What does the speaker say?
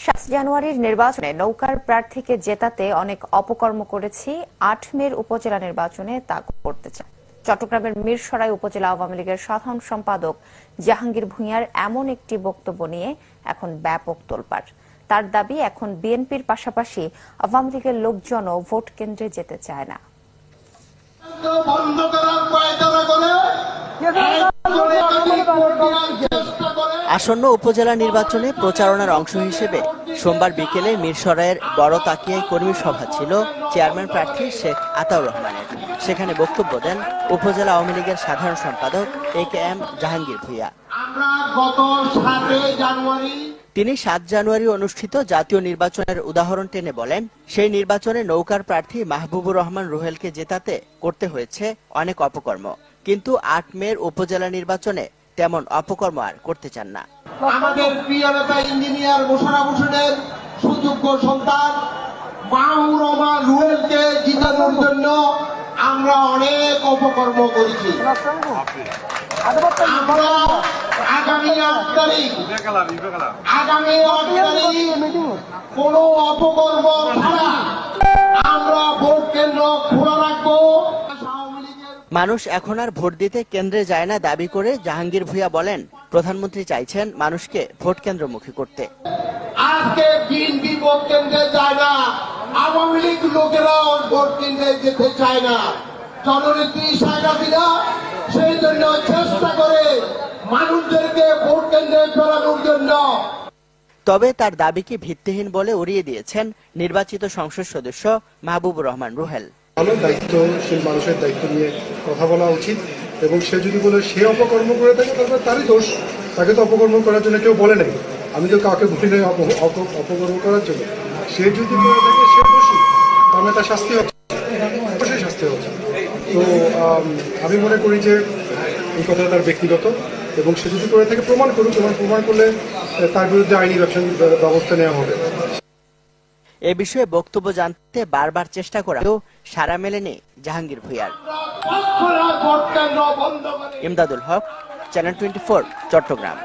7 জানুয়ারির নির্বাচনে নৌকার প্রার্থীকে জেতাতে অনেক অপকর্ম করেছি, 8 মের উপজেলা নির্বাচনে তা করতে চাই। চট্টগ্রামের মিরসরাই উপজেলা আওয়ামী লীগের সাধারণ সম্পাদক জাহাঙ্গীর ভূঁইয়ার এমন একটি বক্তব্য নিয়ে এখন ব্যাপক তোলপাড়। তার দাবি, এখন বিএনপির পাশাপাশি আওয়ামী লীগের লোকজনও ভোট কেন্দ্রে যেতে চায় না। আসন্ন উপজেলা নির্বাচনে প্রচারণার অংশ হিসেবে সোমবার বিকেলে মিরসরাইয়ের বড় তাকিয়ায় কর্মী সভা ছিল চেয়ারম্যান প্রার্থী শেখ আতাউর রহমানের। সেখানে বক্তব্য দেন উপজেলা আওয়ামী লীগের সাধারণ সম্পাদক AKM জাহাঙ্গীর ভূঁইয়া। তিনি 7 জানুয়ারি অনুষ্ঠিত জাতীয় নির্বাচনের উদাহরণ টেনে বলেন, সেই নির্বাচনে নৌকার প্রার্থী মাহবুবুর রহমান রুহেলকে জেতাতে করতে হয়েছে অনেক অপকর্ম, কিন্তু 8 মের উপজেলা নির্বাচনে তেমন অপকর্ম আর করতে চান না। আমাদের প্রিয় নেতা ইঞ্জিনিয়ার মোশাররফ হোসেনের সুযোগ্য সন্তান মাহবুবুর রহমান রুহেলকে জিতানোর জন্য আমরা অনেক অপকর্ম করেছি। আমরা আগামী 8 তারিখ কোন অপকর্ম ছাড়া আমরা ভোট কেন্দ্র খোলা রাখবো। মানুষ এখন আর ভোট দিতে কেন্দ্রে যায় না দাবি করে জাহাঙ্গীর ভূঁইয়া বলেন, প্রধানমন্ত্রী চাইছেন মানুষকে ভোট কেন্দ্রমুখী করতে। আজকে বিএনপি ভোট কেন্দ্রে যায় না, আওয়ামী লীগ লোকেরাও ভোট কেন্দ্রে যেতে চায় না। জননেত্রী শেখ হাসিনা সেই জন্য চেষ্টা করে মানুষদেরকে ভোট কেন্দ্রে ফেরানোর জন্য। তবে তার দাবিকে ভিত্তিহীন বলে উড়িয়ে দিয়েছেন নির্বাচিত সংসদ সদস্য মাহবুবুর রহমান রুহেল। আমার দায়িত্বশীল মানুষের দায়িত্ব নিয়ে কথা বলা উচিত, এবং সে যদি বলে সে অপকর্ম করে থাকে তারপর তারই দোষ। তাকে তো অপকর্ম করার জন্য কেউ বলে নাই, আমি তো কাউকে বলি নাই অপকর্ম করার জন্য। সে যদি করে থাকে সে দোষী, তার তার শাস্তি হচ্ছে, অবশ্যই শাস্তি হচ্ছে। তো আমি মনে করি যে এই কথাটা তার ব্যক্তিগত, এবং সে যদি করে থাকে প্রমাণ করুক, এবং প্রমাণ করলে তার বিরুদ্ধে আইনি ব্যবস্থা নেওয়া হবে। এ বিষয়ে বক্তব্য জানতে বারবার চেষ্টা করেও সাড়া মেলেনি জাহাঙ্গীর ভূঁইয়ার। ইমদাদুল হক, চ্যানেল 24, চট্টগ্রাম।